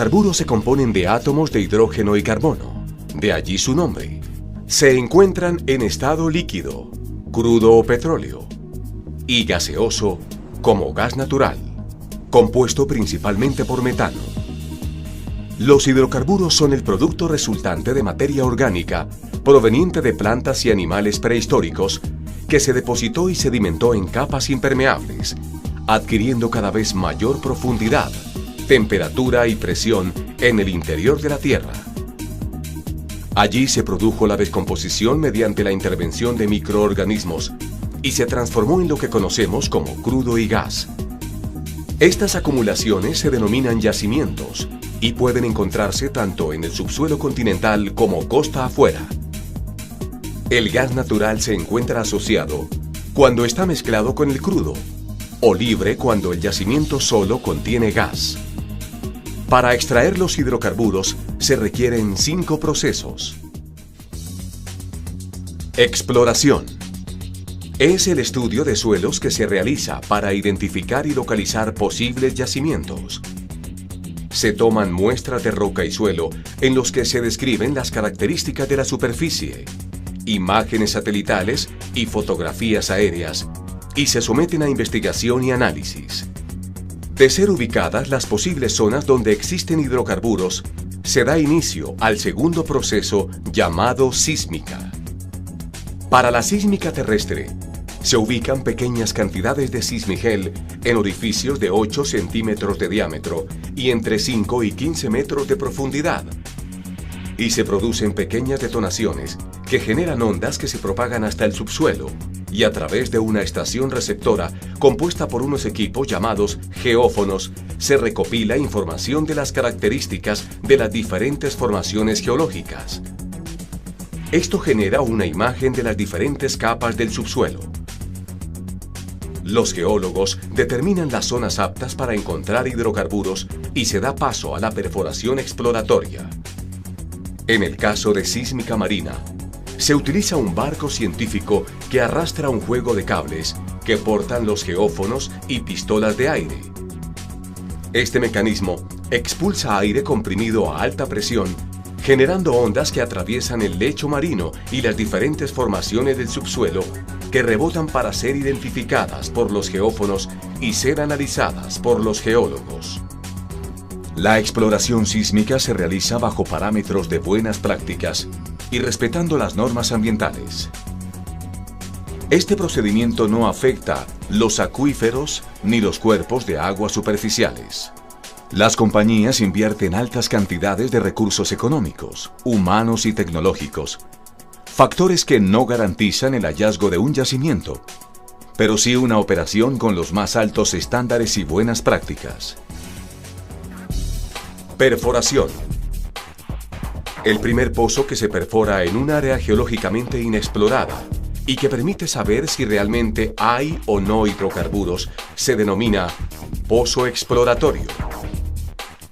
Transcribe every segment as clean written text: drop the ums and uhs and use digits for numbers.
hidrocarburos se componen de átomos de hidrógeno y carbono, de allí su nombre. Se encuentran en estado líquido, crudo o petróleo, y gaseoso como gas natural, compuesto principalmente por metano. Los hidrocarburos son el producto resultante de materia orgánica proveniente de plantas y animales prehistóricos que se depositó y sedimentó en capas impermeables, adquiriendo cada vez mayor profundidad, temperatura y presión en el interior de la Tierra. Allí se produjo la descomposición mediante la intervención de microorganismos y se transformó en lo que conocemos como crudo y gas. Estas acumulaciones se denominan yacimientos y pueden encontrarse tanto en el subsuelo continental como costa afuera. El gas natural se encuentra asociado cuando está mezclado con el crudo o libre cuando el yacimiento solo contiene gas. Para extraer los hidrocarburos se requieren 5 procesos. Exploración. Es el estudio de suelos que se realiza para identificar y localizar posibles yacimientos. Se toman muestras de roca y suelo en los que se describen las características de la superficie, imágenes satelitales y fotografías aéreas, y se someten a investigación y análisis. De ser ubicadas las posibles zonas donde existen hidrocarburos, se da inicio al segundo proceso llamado sísmica. Para la sísmica terrestre, se ubican pequeñas cantidades de sismigel en orificios de 8 centímetros de diámetro y entre 5 y 15 metros de profundidad. Y se producen pequeñas detonaciones que generan ondas que se propagan hasta el subsuelo y a través de una estación receptora compuesta por unos equipos llamados geófonos se recopila información de las características de las diferentes formaciones geológicas. Esto genera una imagen de las diferentes capas del subsuelo. Los geólogos determinan las zonas aptas para encontrar hidrocarburos y se da paso a la perforación exploratoria. En el caso de sísmica marina, se utiliza un barco científico que arrastra un juego de cables que portan los geófonos y pistolas de aire. Este mecanismo expulsa aire comprimido a alta presión, generando ondas que atraviesan el lecho marino y las diferentes formaciones del subsuelo que rebotan para ser identificadas por los geófonos y ser analizadas por los geólogos. La exploración sísmica se realiza bajo parámetros de buenas prácticas y respetando las normas ambientales. Este procedimiento no afecta los acuíferos ni los cuerpos de agua superficiales. Las compañías invierten altas cantidades de recursos económicos, humanos y tecnológicos, factores que no garantizan el hallazgo de un yacimiento, pero sí una operación con los más altos estándares y buenas prácticas. Perforación. El primer pozo que se perfora en un área geológicamente inexplorada y que permite saber si realmente hay o no hidrocarburos se denomina pozo exploratorio.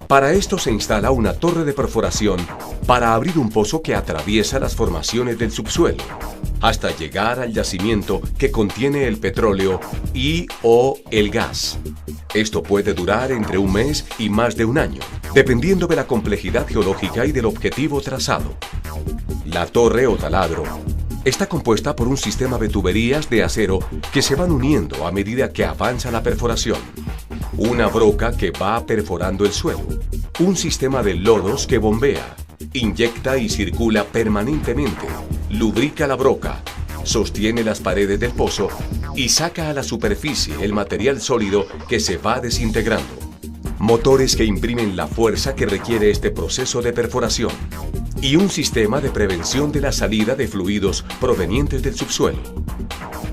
Para esto se instala una torre de perforación para abrir un pozo que atraviesa las formaciones del subsuelo, hasta llegar al yacimiento que contiene el petróleo y/o el gas. Esto puede durar entre un mes y más de un año, dependiendo de la complejidad geológica y del objetivo trazado. La torre o taladro está compuesta por un sistema de tuberías de acero que se van uniendo a medida que avanza la perforación. Una broca que va perforando el suelo, un sistema de lodos que bombea, inyecta y circula permanentemente, lubrica la broca, sostiene las paredes del pozo y saca a la superficie el material sólido que se va desintegrando. Motores que imprimen la fuerza que requiere este proceso de perforación y un sistema de prevención de la salida de fluidos provenientes del subsuelo.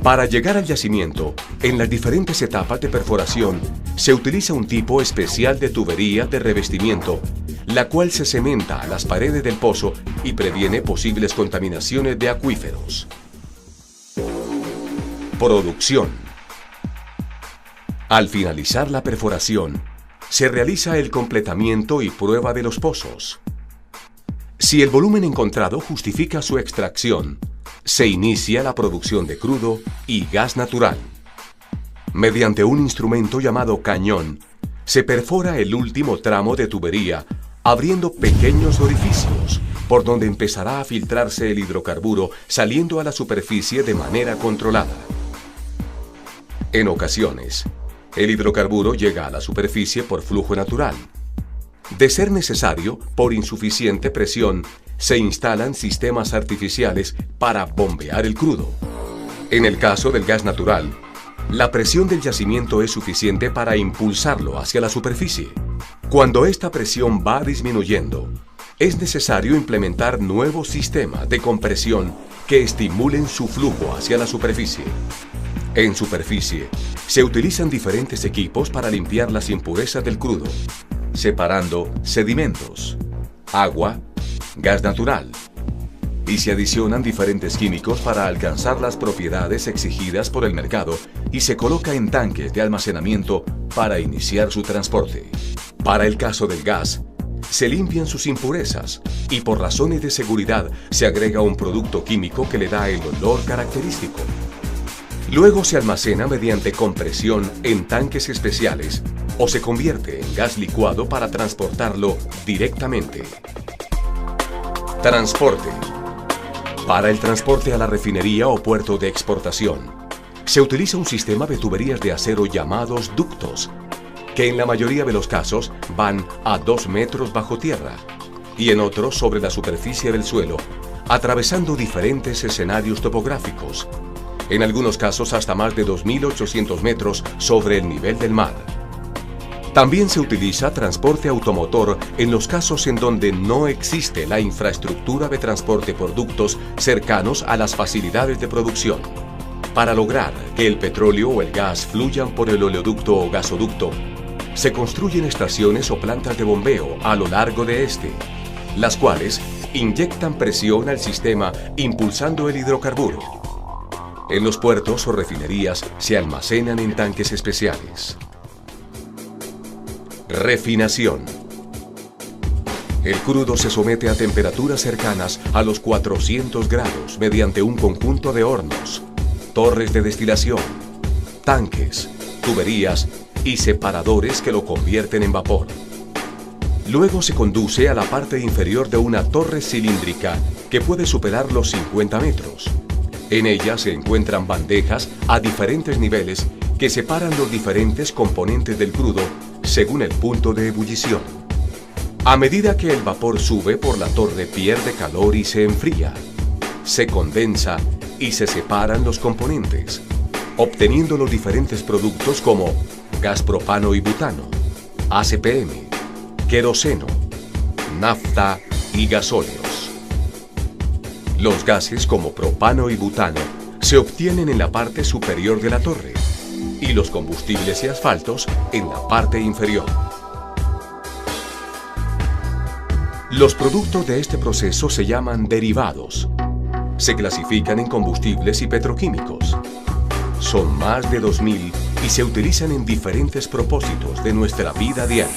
Para llegar al yacimiento, en las diferentes etapas de perforación, se utiliza un tipo especial de tubería de revestimiento, la cual se cementa a las paredes del pozo y previene posibles contaminaciones de acuíferos. Producción. Al finalizar la perforación, se realiza el completamiento y prueba de los pozos. Si el volumen encontrado justifica su extracción, se inicia la producción de crudo y gas natural. Mediante un instrumento llamado cañón, se perfora el último tramo de tubería abriendo pequeños orificios, por donde empezará a filtrarse el hidrocarburo saliendo a la superficie de manera controlada. En ocasiones, el hidrocarburo llega a la superficie por flujo natural. De ser necesario, por insuficiente presión, se instalan sistemas artificiales para bombear el crudo. En el caso del gas natural, la presión del yacimiento es suficiente para impulsarlo hacia la superficie. Cuando esta presión va disminuyendo, es necesario implementar nuevos sistemas de compresión que estimulen su flujo hacia la superficie. En superficie, se utilizan diferentes equipos para limpiar las impurezas del crudo, separando sedimentos, agua, gas natural, y se adicionan diferentes químicos para alcanzar las propiedades exigidas por el mercado y se coloca en tanques de almacenamiento para iniciar su transporte. Para el caso del gas, se limpian sus impurezas y por razones de seguridad se agrega un producto químico que le da el olor característico. Luego se almacena mediante compresión en tanques especiales o se convierte en gas licuado para transportarlo directamente. Transporte. Para el transporte a la refinería o puerto de exportación, se utiliza un sistema de tuberías de acero llamados ductos, que en la mayoría de los casos van a 2 metros bajo tierra y en otros sobre la superficie del suelo, atravesando diferentes escenarios topográficos, en algunos casos hasta más de 2.800 metros sobre el nivel del mar. También se utiliza transporte automotor en los casos en donde no existe la infraestructura de transporte por ductos cercanos a las facilidades de producción. Para lograr que el petróleo o el gas fluyan por el oleoducto o gasoducto, se construyen estaciones o plantas de bombeo a lo largo de este, las cuales inyectan presión al sistema impulsando el hidrocarburo. En los puertos o refinerías se almacenan en tanques especiales. Refinación. El crudo se somete a temperaturas cercanas a los 400 grados mediante un conjunto de hornos, torres de destilación, tanques, tuberías y separadores que lo convierten en vapor. Luego se conduce a la parte inferior de una torre cilíndrica que puede superar los 50 metros. En ella se encuentran bandejas a diferentes niveles que separan los diferentes componentes del crudo según el punto de ebullición. A medida que el vapor sube por la torre pierde calor y se enfría, se condensa y se separan los componentes, obteniendo los diferentes productos como gas propano y butano, ACPM, queroseno, nafta y gasóleos. Los gases como propano y butano se obtienen en la parte superior de la torre y los combustibles y asfaltos en la parte inferior. Los productos de este proceso se llaman derivados. Se clasifican en combustibles y petroquímicos. Son más de 2.000 y se utilizan en diferentes propósitos de nuestra vida diaria.